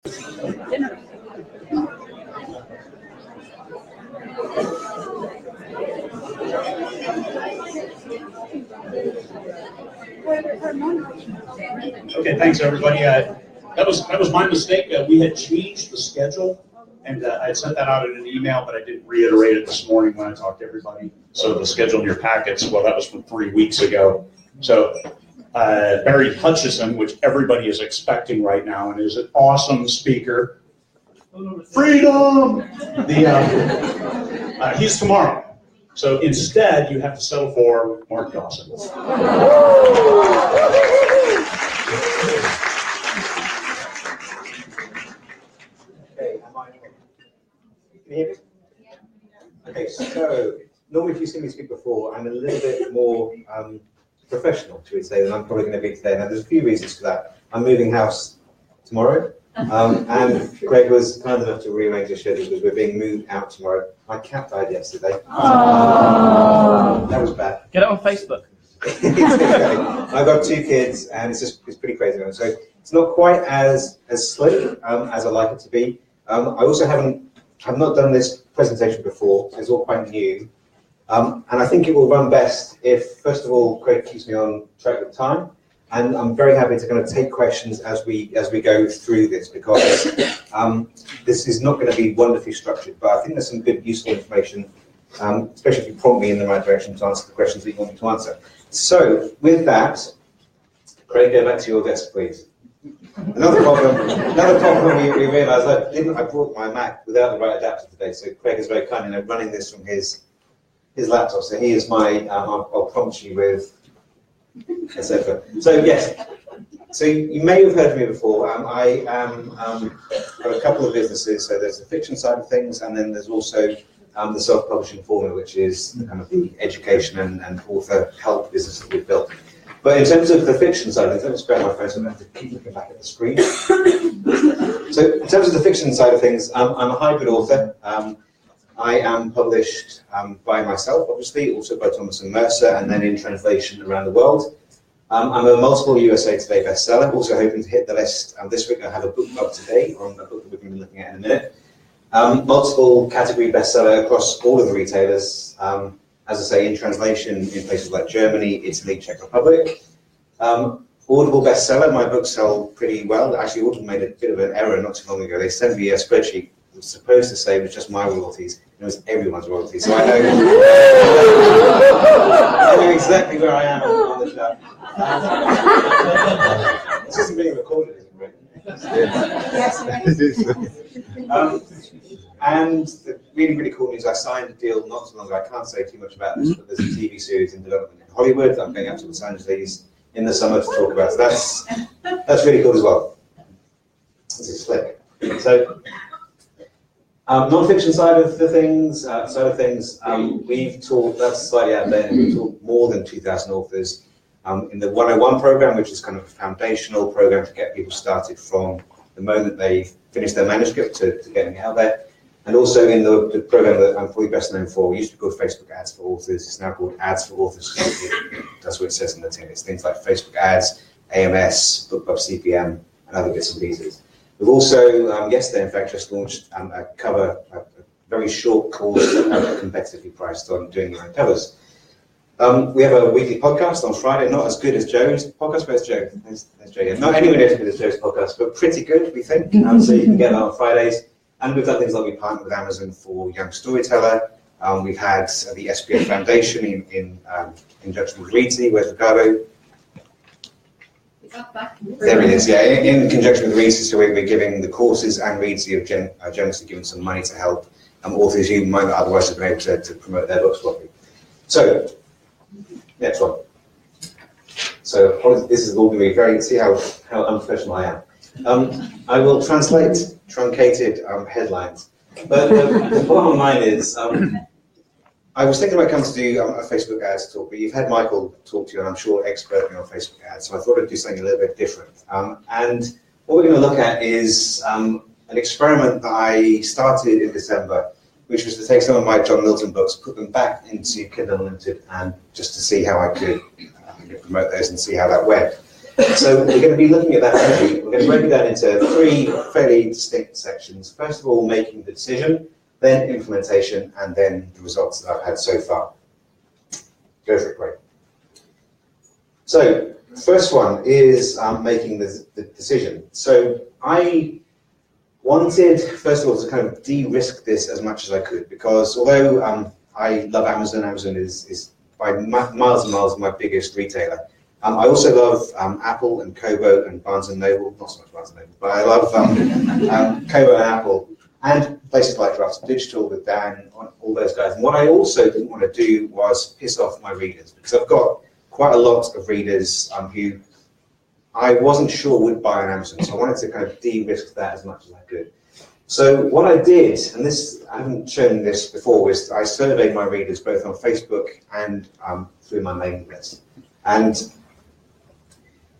Dinner. Okay, thanks everybody. That was my mistake. We had changed the schedule, and I had sent that out in an email, but I didn't reiterate it this morning when I talked to everybody. So the schedule in your packets, well, that was from 3 weeks ago. So Barry Hutchison, which everybody is expecting right now, and is an awesome speaker. Freedom! He's tomorrow. So instead, you have to settle for Mark Dawson. Okay, can you hear me? Okay, so normally if you've seen me speak before, I'm a little bit more professional, should we say, than I'm probably going to be today. Now, there's a few reasons for that. I'm moving house tomorrow. And Greg was kind enough to rearrange the schedule because we're being moved out tomorrow. My cat died yesterday. That was bad. Get it on Facebook. I've got 2 kids, and it's pretty crazy. So it's not quite as slick as I like it to be. I also have not done this presentation before, so it's all quite new. And I think it will run best if, first of all, Craig keeps me on track with time. And I'm very happy to kind of take questions as we go through this, because this is not going to be wonderfully structured, but I think there's some good, useful information, especially if you prompt me in the right direction to answer the questions that you want me to answer. So, with that, Craig, go back to your desk, please. Another problem we realised, I brought my Mac without the right adapter today, so Craig is very kind in running this from his laptop. So he is my, I'll prompt you with, etc. So yes, so you may have heard of me before. I got a couple of businesses. So there's the fiction side of things, and then there's also the self-publishing formula, which is kind of the education and author help business that we've built. But in terms of the fiction side of things, let me just grab my phone so I don't have to keep looking back at the screen. So in terms of the fiction side of things, I'm a hybrid author. I am published by myself, obviously, also by Thomas and Mercer, and then in translation around the world. I'm a multiple USA Today bestseller, also hoping to hit the list. This week I have a book club today on a book that we're going to be looking at in a minute. Multiple category bestseller across all of the retailers, as I say, in translation in places like Germany, Italy, Czech Republic. Audible bestseller, my books sell pretty well. Actually, Audible made a bit of an error not too long ago. They sent me a spreadsheet that was supposed to say it was just my royalties. It was everyone's royalties, so I know exactly where I am on the chart. This isn't being recorded, is it, Rick? Yes, it is. And the really, really cool news, I signed a deal not so long ago. I can't say too much about this, but there's a TV series in development in Hollywood. I'm going out to Los Angeles in the summer to talk about. So that's really cool as well. This is slick. So, non-fiction side of things, we've taught, that's slightly out there, we've taught more than 2,000 authors in the 101 program, which is kind of a foundational program to get people started from the moment they finish their manuscript to getting it out there. And also in the program that I'm probably best known for, it used to be called Facebook Ads for Authors, it's now called Ads for Authors. That's what it says in the tin. It's things like Facebook Ads, AMS, BookBub CPM, and other bits and pieces. We've also, yesterday in fact, just launched a very short course competitively priced on doing your own covers. We have a weekly podcast on Friday, not as good as Joe's podcast. Where's Joe? There's Joe. Yeah. Not anywhere near as good as Joe's podcast, but pretty good, we think. So you can get that on Fridays. And we've done things like we partnered with Amazon for Young Storyteller. We've had the SPF Foundation in conjunction with Reedy. Where's Ricardo? There he is, yeah. In conjunction with Reedy, so we're giving the courses, and Reedy have generously given some money to help authors who might not otherwise have been able to promote their books properly. So, next one. So this is all going to be very, see how unprofessional I am. I will translate truncated headlines, but the bottom line is, I was thinking about coming to do a Facebook ads talk, but you've had Michael talk to you, and I'm sure expertly on Facebook ads, so I thought I'd do something a little bit different. And what we're going to look at is an experiment that I started in December, which was to take some of my John Milton books, put them back into Kindle Unlimited, and just to see how I could promote those and see how that went. So we're going to be looking at that today. We're going to break it down into three fairly distinct sections. First of all, making the decision, then implementation, and then the results that I've had so far. Go for it, Greg. So, first one is making the decision. So I wanted, first of all, to kind of de-risk this as much as I could, because although I love Amazon, Amazon is by miles and miles my biggest retailer. I also love Apple and Kobo and Barnes and Noble, not so much Barnes and Noble, but I love Kobo and Apple, and places like Dawson Digital with Dan, all those guys. And what I also didn't want to do was piss off my readers, because I've got quite a lot of readers who I wasn't sure would buy on Amazon, so I wanted to kind of de-risk that as much as I could. So what I did, and this I haven't shown this before, was I surveyed my readers both on Facebook and through my mailing list. And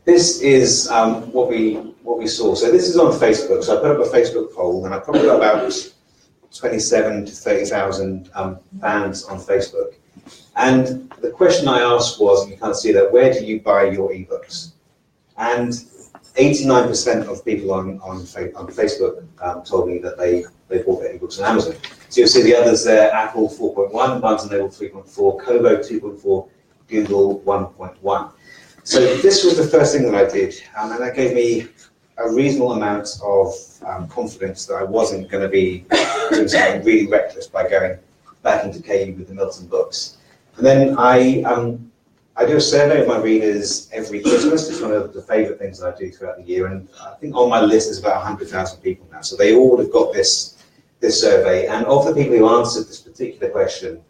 this is what we saw. So this is on Facebook. So I put up a Facebook poll, and I probably got about 27 to 30,000 fans on Facebook. And the question I asked was, and you can't see that, where do you buy your ebooks? And 89% of people on Facebook told me that they bought their ebooks on Amazon. So you'll see the others there: Apple 4.1, Barnes and Noble 3.4, Kobo 2.4, Kindle 1.1. So this was the first thing that I did, and that gave me a reasonable amount of confidence that I wasn't going to be doing something really reckless by going back into KU with the Milton books. And then I do a survey of my readers every Christmas. It's one of the favourite things that I do throughout the year, and I think on my list is about 100,000 people now. So they all have got this survey, and of the people who answered this particular question,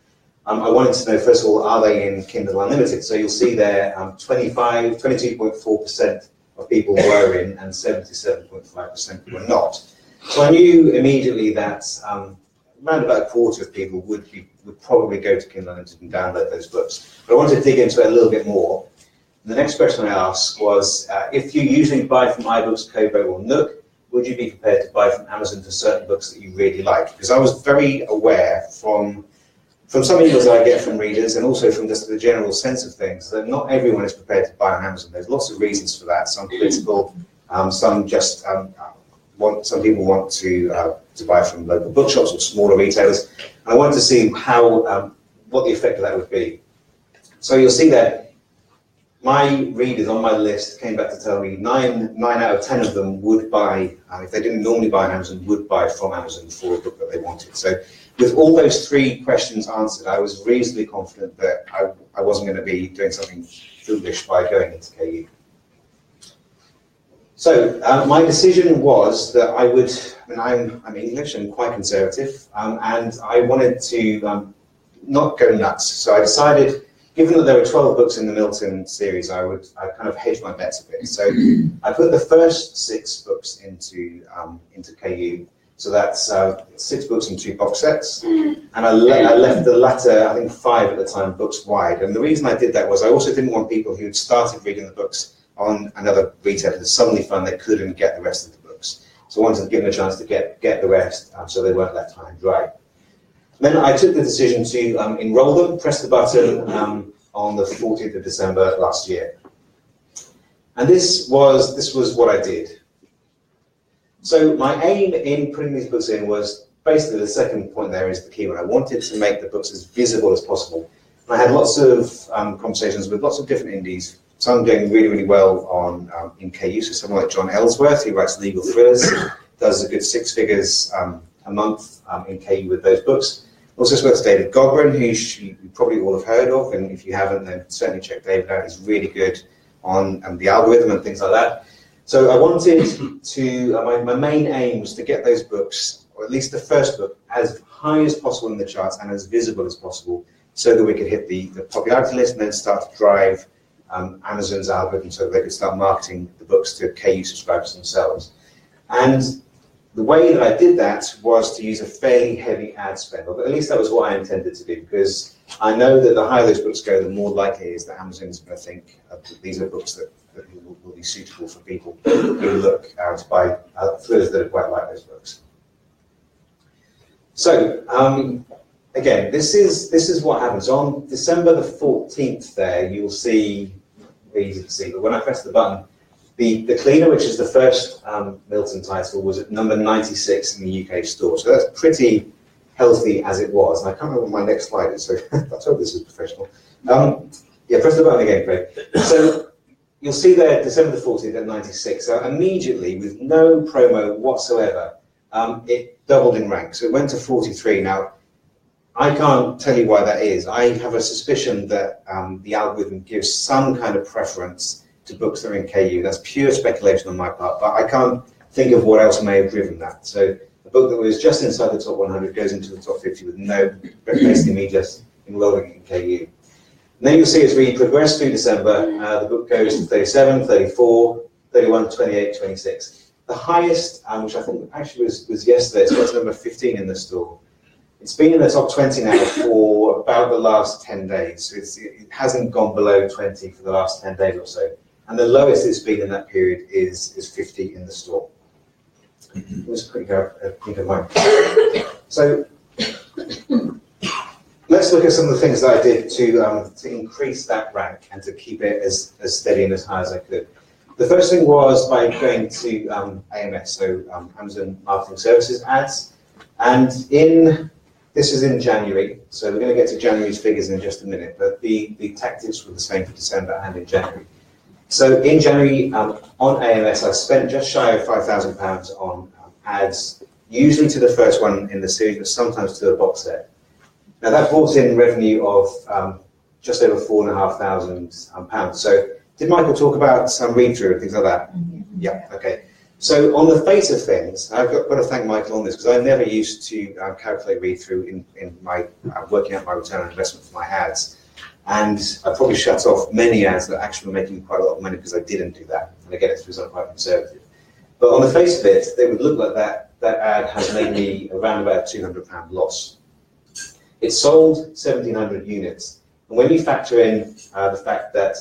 I wanted to know, first of all, are they in Kindle Unlimited? So you'll see there 22.4% of people were in, and 77.5% were not. So I knew immediately that around about a quarter of people would probably go to Kindle Unlimited and download those books. But I wanted to dig into it a little bit more. And the next question I asked was, if you usually buy from iBooks, Kobo, or Nook, would you be prepared to buy from Amazon for certain books that you really like? Because I was very aware from some emails that I get from readers, and also from just the general sense of things, that not everyone is prepared to buy on Amazon. There's lots of reasons for that. Some political, some just some people want to buy from local bookshops or smaller retailers. And I wanted to see how what the effect of that would be. So you'll see that my readers on my list came back to tell me 9 out of 10 of them would buy, if they didn't normally buy on Amazon, would buy from Amazon for a book that they wanted. So with all those three questions answered, I was reasonably confident that I wasn't going to be doing something foolish by going into KU. So my decision was that I would, I'm English and quite conservative, and I wanted to not go nuts. So I decided, given that there were 12 books in the Milton series, I kind of hedged my bets a bit. So I put the first 6 books into KU. So that's 6 books and 2 box sets, and I left the latter, I think 5 at the time, books wide. And the reason I did that was I also didn't want people who had started reading the books on another retailer to suddenly find they couldn't get the rest of the books. So I wanted to give them a chance to get the rest, so they weren't left high and dry. Then I took the decision to enroll them, press the button on the 14th of December last year. And this was what I did. So my aim in putting these books in was basically, the second point there is the key one. I wanted to make the books as visible as possible. And I had lots of conversations with lots of different indies, some doing really, really well on in KU. So someone like John Ellsworth, who writes legal thrillers, does a good 6 figures a month in KU with those books. Also spoke to David Gogren, who you probably all have heard of, and if you haven't, then certainly check David out. He's really good on the algorithm and things like that. So I wanted to, my main aim was to get those books, or at least the first book, as high as possible in the charts and as visible as possible, so that we could hit the popularity list and then start to drive Amazon's algorithm so that they could start marketing the books to KU subscribers themselves. And the way that I did that was to use a fairly heavy ad spend, or at least that was what I intended to do, because I know that the higher those books go, the more likely it is that Amazon's going to think these are books that will be suitable for people who look to buy thrillers that are quite like those books. So again, this is what happens on December the 14th. There you'll see, easy to see, but when I press the button, The Cleaner, which is the first Milton title, was at number 96 in the UK store. So that's pretty healthy as it was. And I can't remember what my next slide is, so let's hope this is professional. Yeah, press the button again, Craig. So you'll see there, December the 14th at 96. So immediately, with no promo whatsoever, it doubled in rank. So it went to 43. Now, I can't tell you why that is. I have a suspicion that the algorithm gives some kind of preference to books that are in KU. That's pure speculation on my part, but I can't think of what else may have driven that. So a book that was just inside the top 100 goes into the top 50 with no, basically me just enrolling in KU. And then you'll see as we progress through December, the book goes to 37, 34, 31, 28, 26. The highest, which I think actually was yesterday, it's got to number 15 in the store. It's been in the top 20 now for about the last 10 days. So it hasn't gone below 20 for the last 10 days or so. And the lowest it's been in that period is 50 in the store. Let's quickly think of mine. So let's look at some of the things that I did to increase that rank and to keep it as steady and as high as I could. The first thing was by going to AMS, so Amazon Marketing Services ads. And this is in January, so we're going to get to January's figures in just a minute, but the tactics were the same for December and in January. So in January, on AMS, I spent just shy of £5,000 on ads, usually to the first one in the series, but sometimes to the box set. Now that brought in revenue of just over £4,500. So did Michael talk about some read-through and things like that? Yeah, okay. So on the face of things, I've got to thank Michael on this, because I never used to calculate read-through in my working out my return on investment for my ads. And I probably shut off many ads that actually were making quite a lot of money because I didn't do that. And again, it's because I'm quite conservative. But on the face of it, they would look like that ad has made me around about £200 loss. It sold 1,700 units. And when you factor in the fact that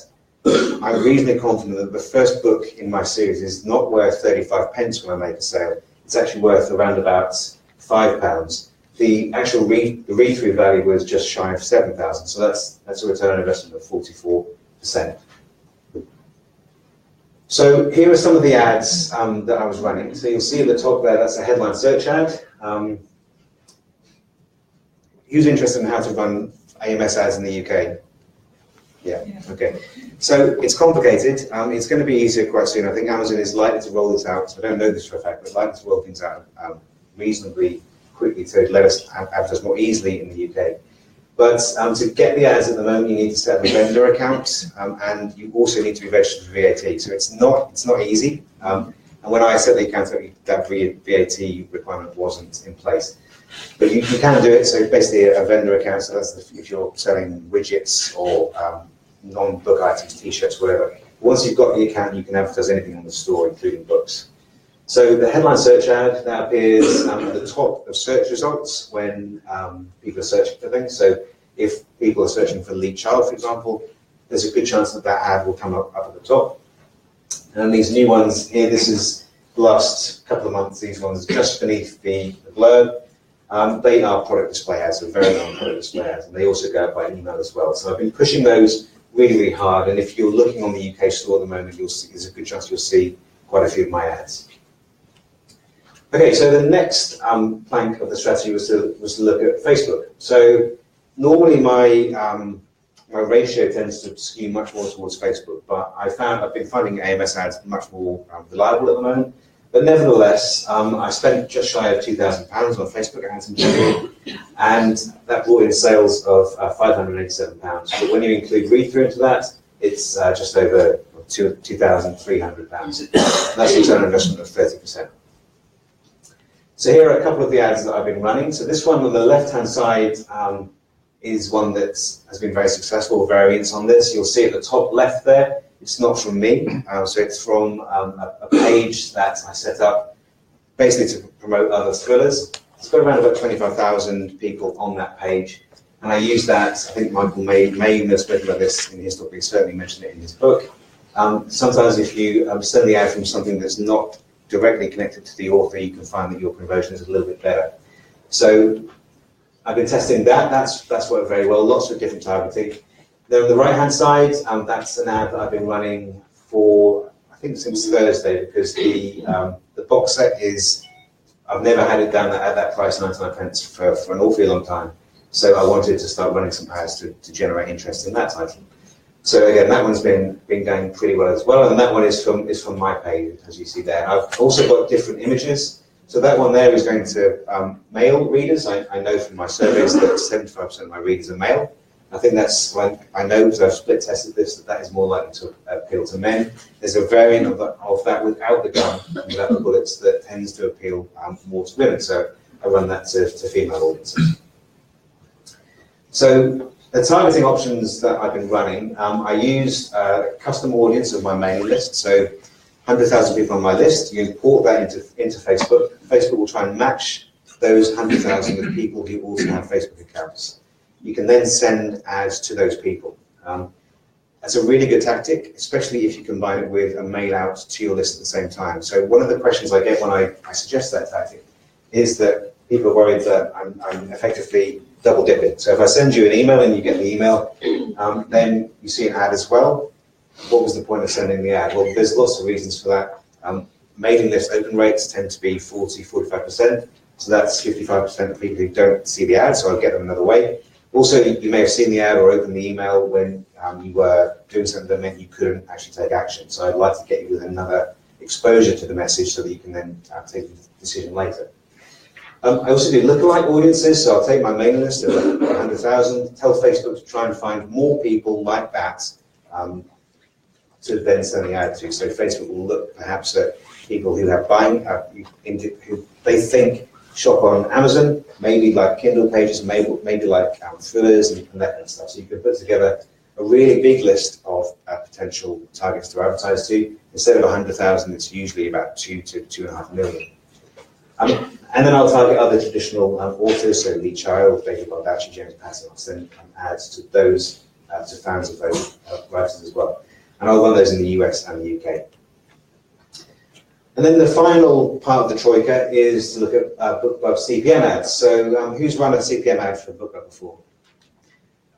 I'm reasonably confident that the first book in my series is not worth 35 pence when I make a sale, it's actually worth around about £5. The actual read-through value was just shy of 7,000, so that's a return on investment of 44%. So here are some of the ads that I was running. So you'll see at the top there, that's a headline search ad. Who's interested in how to run AMS ads in the UK? Yeah, okay. So it's complicated. It's going to be easier quite soon. I think Amazon is likely to roll this out. I don't know this for a fact, but likely to roll things out reasonably quickly to let us advertise more easily in the UK. But to get the ads at the moment, you need to set up a vendor account, and you also need to be registered for VAT. So it's not easy. And when I set the account, that VAT requirement wasn't in place. But you can do it. So basically, a vendor account. So that's if you're selling widgets or non-book items, T-shirts, whatever. Once you've got the account, you can advertise anything on the store, including books. So the headline search ad, that appears at the top of search results when people are searching for things. So if people are searching for lead child, for example, there's a good chance that that ad will come up at the top. And these new ones here, this is the last couple of months, these ones just beneath the blurb. They are product display ads, so very long product display ads, and they also go out by email as well. So I've been pushing those really, really hard, and if you're looking on the UK store at the moment, there's a good chance you'll see quite a few of my ads. Okay, so the next plank of the strategy was to look at Facebook. So normally my ratio tends to skew much more towards Facebook, but I've been finding AMS ads much more reliable at the moment. But nevertheless, I spent just shy of £2,000 on Facebook ads in January, and that brought in sales of £587. But when you include read-through into that, it's just over £2,300. That's a return on investment of 30%. So here are a couple of the ads that I've been running. So this one on the left-hand side is one that has been very successful, variants on this. You'll see at the top left there, it's not from me. So it's from a page that I set up basically to promote other thrillers. It's got around about 25,000 people on that page. And I use that, I think Michael may even have spoken about this in his talk, but he certainly mentioned it in his book. Sometimes if you send the ad from something that's not directly connected to the author, you can find that your conversion is a little bit better. So I've been testing that. That's worked very well. Lots of different targeting. Then on the right-hand side, that's an ad that I've been running for, I think since Thursday, because the box set is, I've never had it down at that price, 99 pence, for an awfully long time. So I wanted to start running some ads to generate interest in that title. So again, that one's been going pretty well as well, and that one is from my page, as you see there. I've also got different images. So that one there is going to male readers. I know from my surveys that 75% of my readers are male. I think that's when I know, because I've split tested this, that is more likely to appeal to men. There's a variant of that without the gun, without the bullets, that tends to appeal more to women. So I run that to female audiences. So the targeting options that I've been running, I use a custom audience of my mailing list. So 100,000 people on my list, you import that into Facebook. Facebook will try and match those 100,000 with people who also have Facebook accounts. You can then send ads to those people. That's a really good tactic, especially if you combine it with a mail out to your list at the same time. So one of the questions I get when I suggest that tactic is that people are worried that I'm effectively double dipping. So if I send you an email and you get the email, then you see an ad as well. What was the point of sending the ad? Well, there's lots of reasons for that. Mailing list open rates tend to be 40–45%. So that's 55% of people who don't see the ad, so I'll get them another way. Also, you may have seen the ad or opened the email when you were doing something that meant you couldn't actually take action. So I'd like to get you with another exposure to the message so that you can then take the decision later. I also do lookalike audiences, so I'll take my mailing list of 100,000, tell Facebook to try and find more people like that to then send the ad to. So Facebook will look perhaps at people who have buying, who they think shop on Amazon, maybe like Kindle pages, maybe like thrillers and that kind of stuff. So you can put together a really big list of potential targets to advertise to. Instead of 100,000, it's usually about 2 to 2.5 million. And then I'll target other traditional authors, so Lee Child, David Baldacci, James Patton. I'll send ads to those, to fans of those writers as well. And I'll run those in the US and the UK. And then the final part of the troika is to look at BookBub CPM ads. So who's run a CPM ad for BookBub before?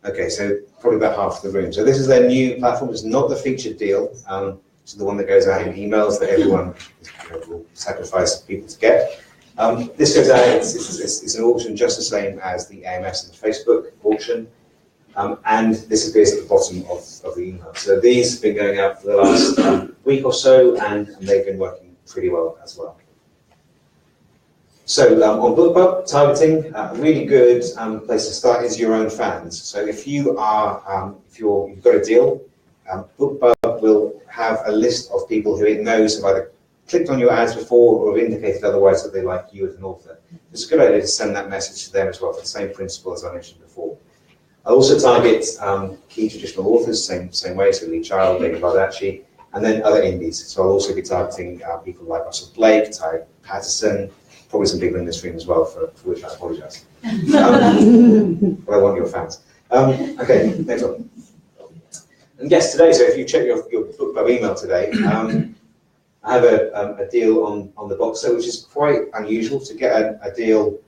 Okay, so probably about half of the room. So this is their new platform. It's not the featured deal. It's the one that goes out in emails that everyone will sacrifice people to get. This goes out, it's an auction just the same as the AMS and the Facebook auction. And this appears at the bottom of the email. So these have been going out for the last week or so, and they've been working pretty well as well. So on BookBub, targeting, a really good place to start is your own fans. So if you are, you've got a deal, BookBub will have a list of people who it knows have either clicked on your ads before or have indicated otherwise that they like you as an author. It's a good idea to send that message to them as well, for the same principle as I mentioned before. I also target key traditional authors, same way, so Lee Child, David Baldacci, and then other indies. So I'll also be targeting people like Russell Blake, Ty Patterson, probably some people in this room as well, for which I apologise. But I want your fans. Okay, next one. And yes, today, so if you check your BookBub email today, I have a deal on the box set, which is quite unusual. To get a deal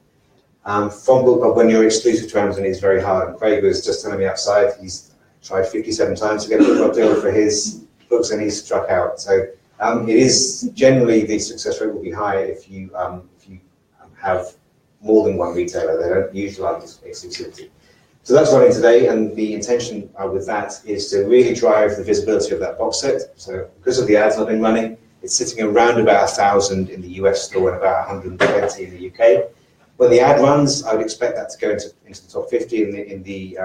from BookBub when you're exclusive to Amazon is very hard. And Craig was just telling me outside he's tried 57 times to get a BookBub deal for his books and he's struck out. So it is generally, the success rate will be higher if you have more than one retailer. They don't usually like exclusivity. So that's running today, and the intention with that is to really drive the visibility of that box set. So because of the ads I've been running, it's sitting around about 1,000 in the US store and about 120 in the UK. When the ad runs, I would expect that to go into the top 50 in the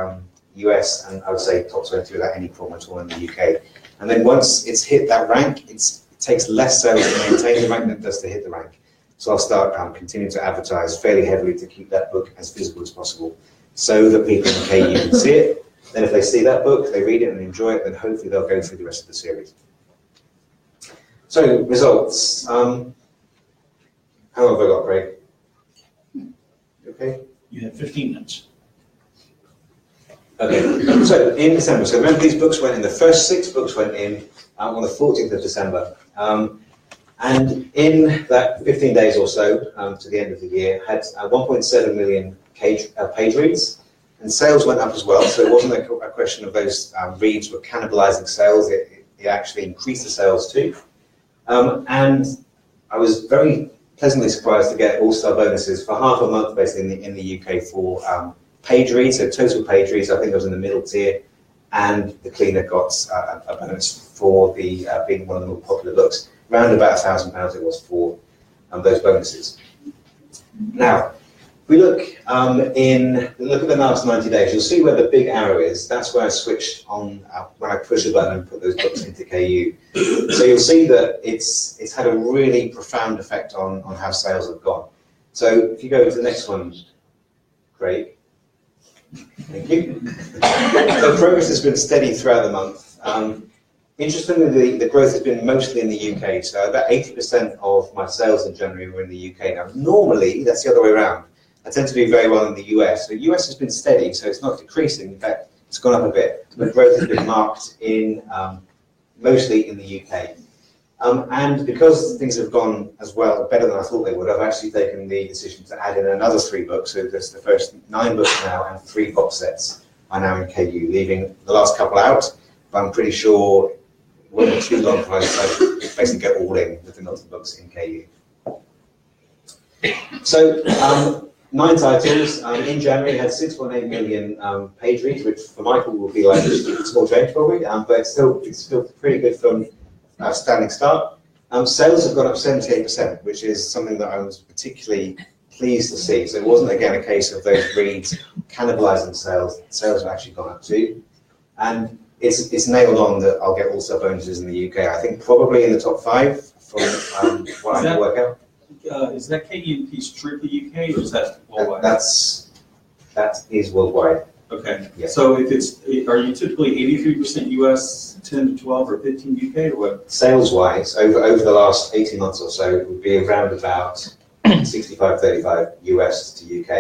US, and I would say top 20 without any problem at all in the UK. And then once it's hit that rank, it takes less sales to maintain the rank than it does to hit the rank. So I'll start continuing to advertise fairly heavily to keep that book as visible as possible, so that people in the KU can see it. Then if they see that book, they read it and enjoy it, then hopefully they'll go through the rest of the series. So, results. How long have I got, Craig? Okay. You have 15 minutes. Okay, so in December, so remember these books went in, the first 6 books went in on the 14th of December. And in that 15 days or so to the end of the year, had 1.7 million page reads, and sales went up as well. So it wasn't a question of those reads were cannibalizing sales, it actually increased the sales too. And I was very pleasantly surprised to get all-star bonuses for half a month, basically, in the UK for page reads, so total page reads. I think I was in the middle tier, and the cleaner got a bonus for the being one of the more popular books. Around about £1,000 it was for those bonuses. Now, if we look at the last 90 days, you'll see where the big arrow is. That's where I switched on when I push the button and put those books into KU. So you'll see that it's had a really profound effect on how sales have gone. So if you go to the next one, Craig. Thank you. So progress has been steady throughout the month. Interestingly, the growth has been mostly in the UK. So about 80% of my sales in January were in the UK. Now, normally, that's the other way around. I tend to do very well in the US. So the US has been steady, so it's not decreasing. In fact, it's gone up a bit. But growth has been marked in mostly in the UK. And because things have gone as well, better than I thought they would, I've actually taken the decision to add in another 3 books. So there's the first 9 books now, and 3 box sets are now in KU, leaving the last couple out. But I'm pretty sure it won't be too long for I basically get all in with the Milton books in KU. So 9 titles. In January, it had 6.8 million page reads, which for Michael will be like a small change probably, but it's still pretty good from a standing start. Sales have gone up 78%, which is something that I was particularly pleased to see. So it wasn't again a case of those reads cannibalizing sales. Sales have actually gone up too, and it's nailed on that I'll get all-star bonuses in the UK. I think probably in the top 5 from what I can work out. Is that KU piece strictly UK, or is that worldwide? That is worldwide. Okay. Yeah. So if are you typically 83% US, 10 to 12, or 15 UK, or what? Sales-wise, over the last 18 months or so, it would be around about 65-35 US to UK.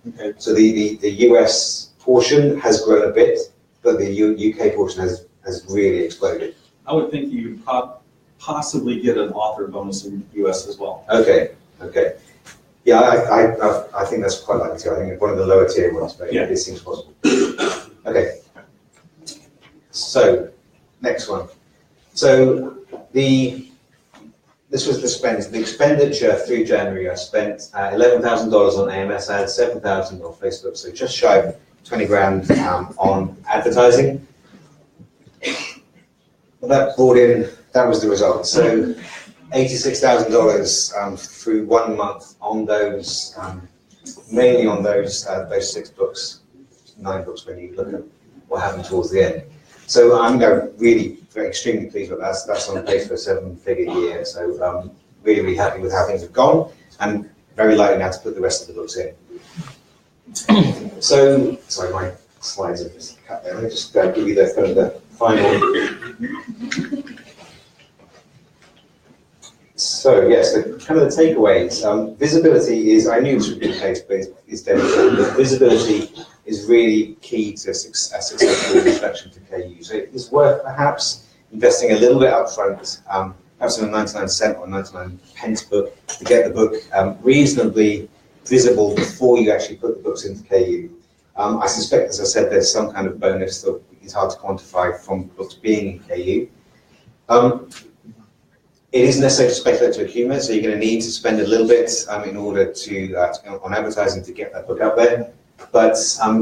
Okay. So the US portion has grown a bit, but the UK portion has really exploded. I would think you possibly get an author bonus in the US as well. Okay. Yeah, I think that's quite likely too. I think one of the lower tier ones, but yeah, it seems possible. Okay. So, next one. So this was the expenditure through January. I spent $11,000 on AMS ads, $7,000 on Facebook, so just shy of 20 grand on advertising. Well, that was the result. So $86,000 through 1 month on those, mainly on those 6 books, 9 books when you look at what happened towards the end. So I'm really extremely pleased with that. That's on pace for a 7-figure year. So I'm really happy with how things have gone, and very likely now to put the rest of the books in. So, sorry, my slides are just cut there. Let me just give you the final. So yes, the takeaways. Visibility is, I knew this would be the case, but it's definitely, visibility is really key to a successful introduction to KU. So it's worth perhaps investing a little bit upfront, perhaps in a 99-cent or 99 pence book to get the book reasonably visible before you actually put the books into KU. I suspect, as I said, there's some kind of bonus that is hard to quantify from books being in KU. It isn't necessary to speculate to accumulate, so you're going to need to spend a little bit in order to on advertising to get that book out there. But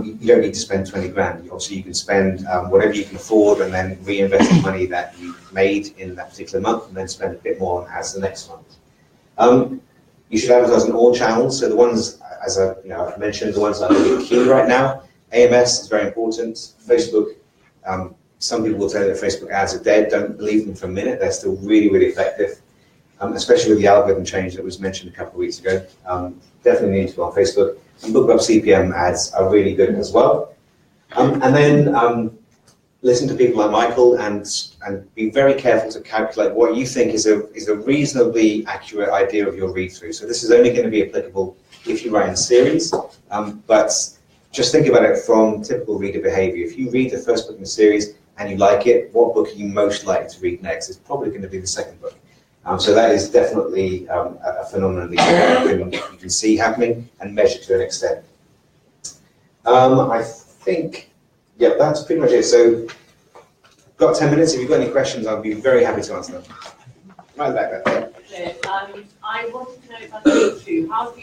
you don't need to spend 20 grand. Obviously, you can spend whatever you can afford, and then reinvest the money that you made in that particular month, and then spend a bit more on ads the next month. You should advertise on all channels. So the ones, as I've mentioned, the ones that are really key right now. AMS is very important. Facebook. Some people will tell you that Facebook ads are dead. Don't believe them for a minute. They're still really, really effective, especially with the algorithm change that was mentioned a couple of weeks ago. Definitely need to go on Facebook. And BookBub CPM ads are really good as well. And then listen to people like Michael and be very careful to calculate what you think is a reasonably accurate idea of your read-through. So this is only going to be applicable if you write in series, but just think about it from typical reader behavior. If you read the first book in the series and you like it, what book are you most likely to read next? It's probably going to be the second book. So that is definitely a phenomenon that you can see happening and measure to an extent. I think, yeah, that's pretty much it. So, got 10 minutes. If you've got any questions, I'll be very happy to answer them. Right back there. Okay, I wanted to know about the issue. How do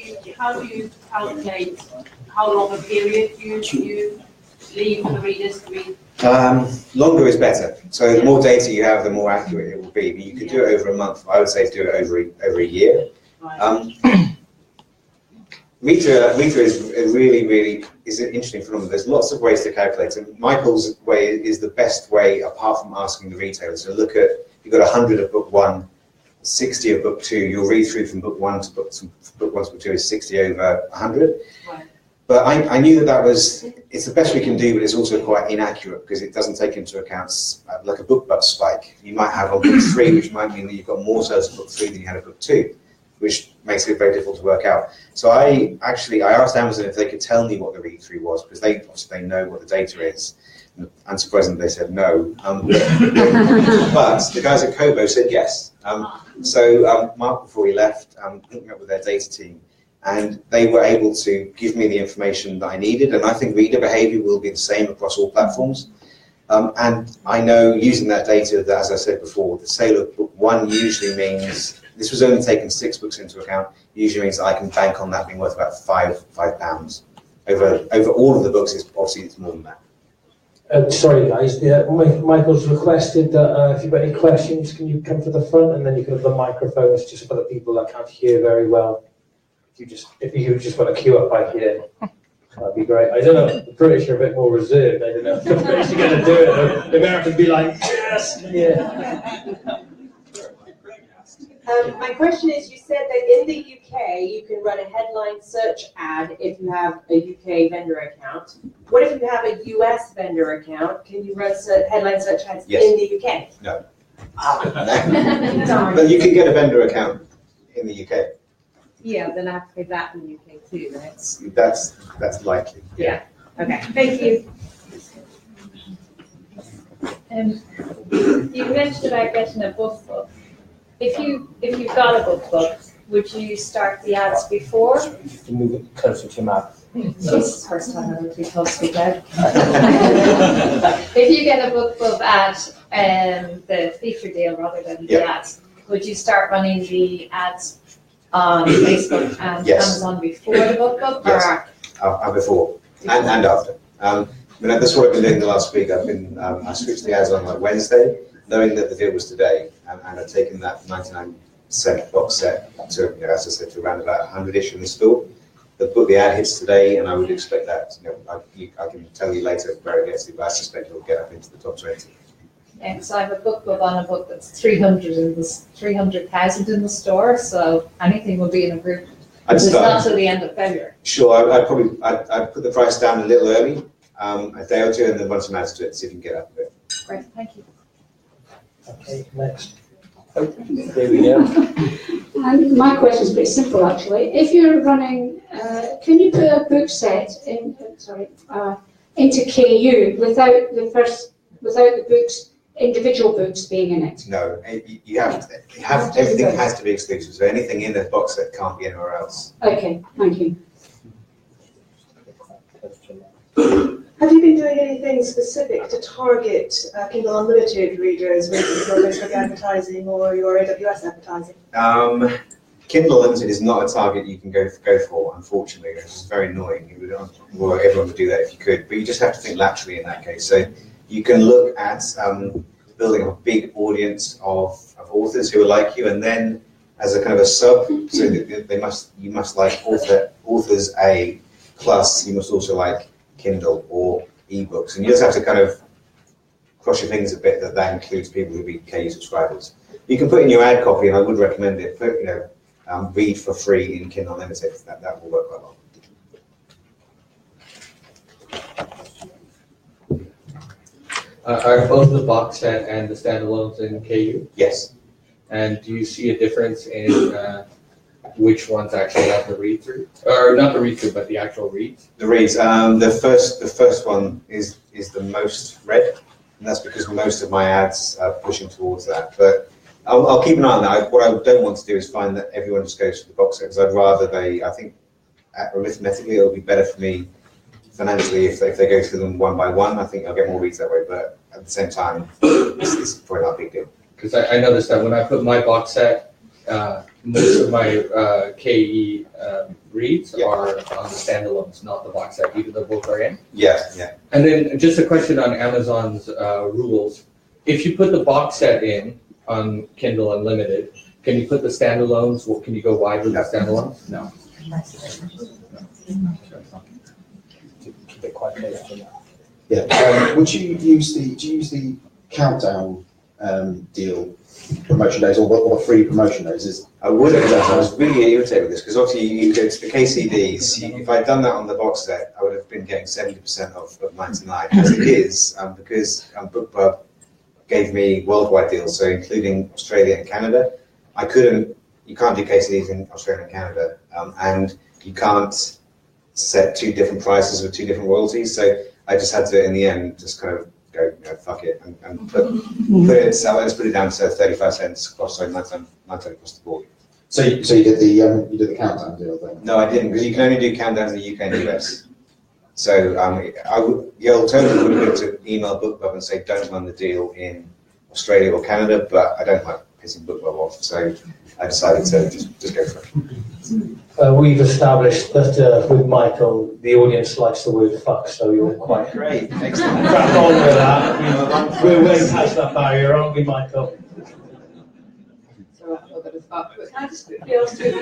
you calculate how long a period you leave for the readers to read? Longer is better. So the more data you have, the more accurate it will be. But you could do it over a month. I would say do it over a year. Right. Meter is really is an interesting phenomenon. There's lots of ways to calculate it. Michael's way is the best way, apart from asking the retailers. So look at, you've got 100 of book 1, 60 of book 2. Your read through from book 1 to book 2 is 60 over 100. Right. But I knew that was, it's the best we can do, but it's also quite inaccurate because it doesn't take into account like a BookBub spike. You might have on book 3, which might mean that you've got more sales of book 3 than you had of book 2, which makes it very difficult to work out. So I asked Amazon if they could tell me what the read-through was, because they know what the data is. Unsurprisingly, they said no. But the guys at Kobo said yes. So Mark, before he left, hooked me up with their data team, and they were able to give me the information that I needed, and I think reader behavior will be the same across all platforms. And I know using that data that, as I said before, the sale of book 1 usually means, this was only taking 6 books into account, usually means that I can bank on that being worth about £5. Over all of the books, obviously it's more than that. Sorry guys, Michael's requested that if you've got any questions, can you come to the front, and then you can have the microphones just for the people that can't hear very well. If you just want to queue up by here, that'd be great. I don't know, the British are a bit more reserved. I don't know if the British are going to do it. The Americans be like, yes, yeah. My question is, you said that in the UK you can run a headline search ad if you have a UK vendor account. What if you have a US vendor account? Can you run headline search ads in the UK? No. But you can get a vendor account in the UK. Yeah, then I have to pay that in the UK too, right? That's likely. Yeah. Okay. Thank you. You mentioned about getting a book club. If you've got a book club, would you start the ads before? To move it closer to your mouth. This is the first time I've ever been told to speak loud. If you get a book club ad, the feature deal rather than the ads, would you start running the ads on Facebook and Amazon before the book club, or Yes. Before and after. That's what I've been doing the last week. I switched the ads on like Wednesday, knowing that the deal was today, and I've taken that 99-cent box set to, as I said, to around about 100-ish in the store. The ad hits today, and I would expect that. I can tell you later where it gets to, but I suspect it'll get up into the top 20. Yeah, because I have a book club on a book that's 300,000 in the store, so anything will be in a group. It's not till the end of February. Sure, I'd put the price down a little early, a day or two, and then run some ads to it, see if you can get up a bit. Great, thank you. Okay, next. Oh, there we go. My question is pretty simple, actually. If you're running, can you put a book set into KU without the books, individual books being in it? No, everything has to be exclusive. So anything in the box set can't be anywhere else. Okay, thank you. Have you been doing anything specific to target Kindle Unlimited readers with your Facebook advertising or your AWS advertising? Kindle Unlimited is not a target you can go for, unfortunately. It's very annoying. Everyone would do that if you could, but you just have to think laterally in that case. So you can look at building a big audience of authors who are like you, and then as a kind of a sub, so you must like authors A plus, you must also like Kindle or ebooks, and you just have to kind of cross your fingers a bit that includes people who be KU subscribers. You can put in your ad copy, and I would recommend it. Read for free in Kindle Unlimited. That will work quite well. Are both the box set and the standalones in KU? Yes. And do you see a difference in which ones actually have the read-through? Or not the read-through, but the actual reads? The reads. The first one is the most read, and that's because most of my ads are pushing towards that. But I'll keep an eye on that. What I don't want to do is find that everyone just goes for the box set, because I'd rather I think arithmetically it'll be better for me financially if they go through them one by one. I think I'll get more reads that way, but at the same time, it's probably not a big deal. Because I noticed that when I put my box set, most of my KE reads are on the standalones, not the box set, even though both are in. Yeah. And then just a question on Amazon's rules. If you put the box set in on Kindle Unlimited, can you put the standalones? Can you go wide with the standalones? No. Keep it quite clear for now. Yeah. Do you use the countdown deal promotion days or the free promotion days? I would have done. I was really irritated with this because obviously you go to the KCDs. If I'd done that on the box set, I would have been getting 70% off of 99. As it is, because BookBub gave me worldwide deals, so including Australia and Canada, you can't do KCDs in Australia and Canada, and you can't set two different prices with two different royalties. So I just had to, in the end, just kind of go, fuck it, and put it. So let's put it down to 35 cents across, 99 across the board. So you did the countdown deal then? No, I didn't, because you can only do countdowns in the UK and US. So the alternative would have been to email BookBub and say, don't run the deal in Australia or Canada, but I don't like pissing BookBub off, so I decided to just go for it. We've established that with Michael, the audience likes the word fuck, so you're quite Great, excellent. crack on with that. We're way past that barrier, aren't we, Michael? So I'm not gonna fuck, but can I just quickly ask you?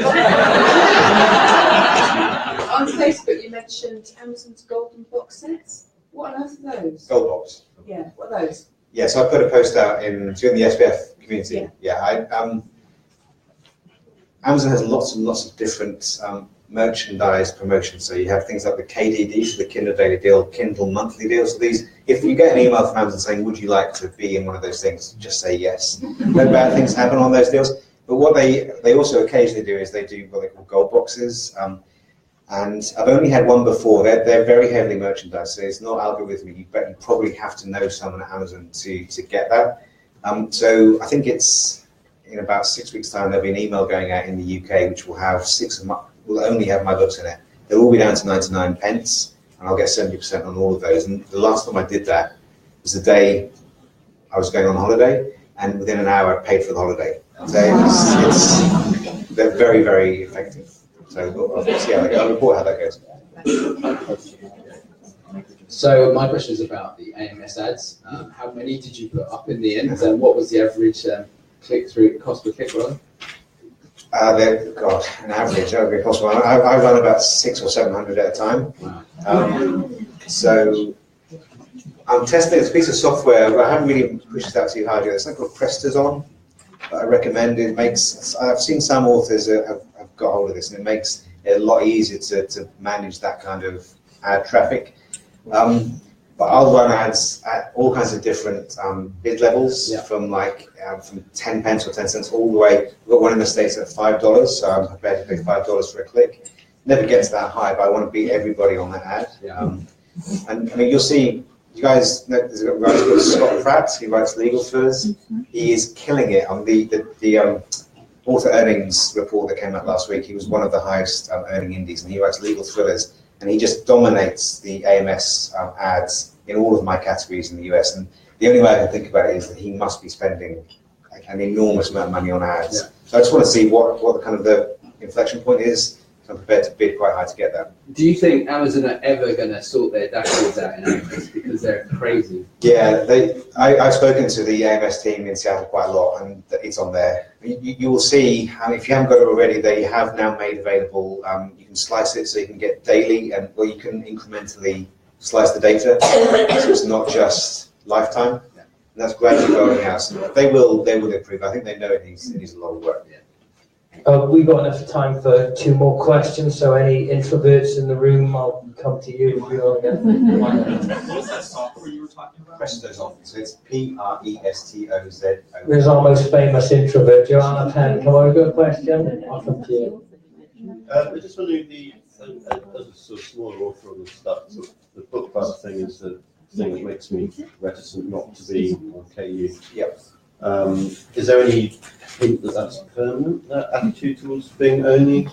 On Facebook, you mentioned Amazon's golden box sets. What on earth are those? Gold box. Yeah, what are those? Yeah, so I put a post out in the SPF community. Amazon has lots and lots of different merchandise promotions. So you have things like the KDD, so the Kindle Daily Deal, Kindle Monthly Deal. So these, if you get an email from Amazon saying, would you like to be in one of those things, just say yes. No bad things happen on those deals. But what they also occasionally do is they do what they call gold boxes. And I've only had one before. They're very heavily merchandised, so it's not algorithmic. But you probably have to know someone at Amazon to get that. So I think it's in about 6 weeks' time. There'll be an email going out in the UK which will have will only have my books in it. They'll all be down to 99 pence, and I'll get 70% on all of those. And the last time I did that was the day I was going on holiday, and within an hour I paid for the holiday. So they're very, very effective. So we'll see how they go. I'll report how that goes. So my question is about the AMS ads. How many did you put up in the end, and what was the average click-through cost per click run? An average, that would be possible. I run about 600 or 700 at a time. Wow. So I'm testing this piece of software, but I haven't really pushed it out too hard yet. It's something called Prestazon that I recommend. I've seen some authors have got hold of this, and it makes it a lot easier to manage that kind of ad traffic. But I'll run ads at all kinds of different bid levels, from 10 pence or 10 cents all the way. We've got one in the States at $5, so I'm prepared to pay $5 for a click. Never gets that high, but I want to beat everybody on that ad. And I mean, you'll see, you guys know there's a guy called Scott Pratt, who writes legal thrillers. He is killing it on the author earnings report that came out last week. He was one of the highest earning indies, and he writes legal thrillers. And he just dominates the AMS ads in all of my categories in the US. And the only way I can think about it is that he must be spending an enormous amount of money on ads. Yeah. So I just want to see what the kind of the inflection point is. So I'm prepared to bid quite high to get that. Do you think Amazon are ever going to sort their dashboards out in AMS, because they're crazy? Yeah, I've spoken to the AMS team in Seattle quite a lot, and it's on there. You will see, if you haven't got it already, they have now made available, you can slice it so you can get daily, or you can incrementally slice the data, so it's not just lifetime. Yeah. And that's gradually rolling out. So they will improve. I think they know it needs a lot of work. Yeah. We've got enough time for 2 more questions, so any introverts in the room, I'll come to you if you want to get. What was that software you were talking about? Prestazon. So it's Prestozon. Where's our most famous introvert? Joanna Penn, come on, got a question? I'll come to you. I just wondering, as a sort of smaller author on the stuff, the BookBub thing is the thing that makes me reticent not to be on KU. Yep. Is there any hint that that's permanent, that attitude towards being only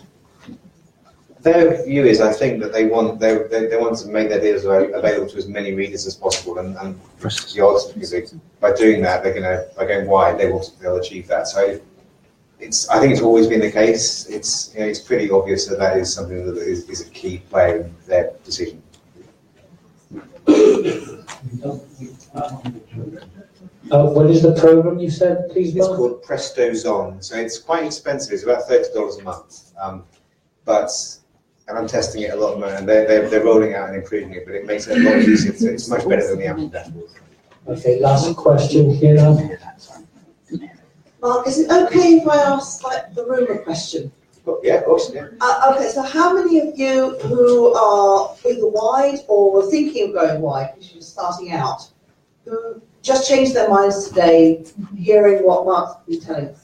Their view is, I think, that they want to make their deals available to as many readers as possible, and the odds, because by doing that, by going wide, they'll achieve that. So I think it's always been the case. It's pretty obvious that is something that is a key player in their decision. What is the program you said, please, It's Mark? called Presto Zon. So it's quite expensive. It's about $30 a month. And I'm testing it a lot, and they're rolling out and improving it, but it makes it a lot easier. It's much better than the Apple dashboard. Okay, last question here now. Mark, is it okay if I ask the rumour question? Yeah, of course. Yeah. Okay, so how many of you who are either wide or were thinking of going wide, because you're starting out, who just changed their minds today, hearing what Mark's been telling us?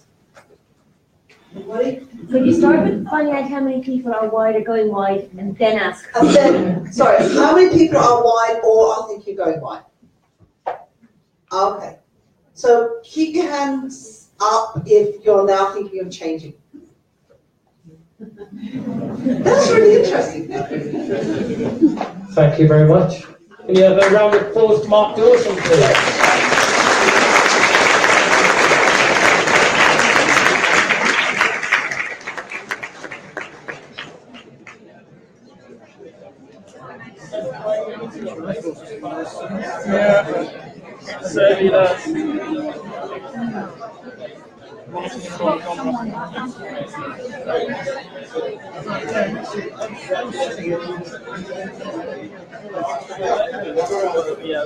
Anybody? Could you start with finding out how many people are wide or going wide, and then ask? And then, sorry, how many people are wide or are thinking of going wide? Okay, so keep your hands up if you're now thinking of changing. That's really interesting. Thank you very much. Can you have a round of applause to Mark Dawson, please? Yeah, certainly does. Yeah,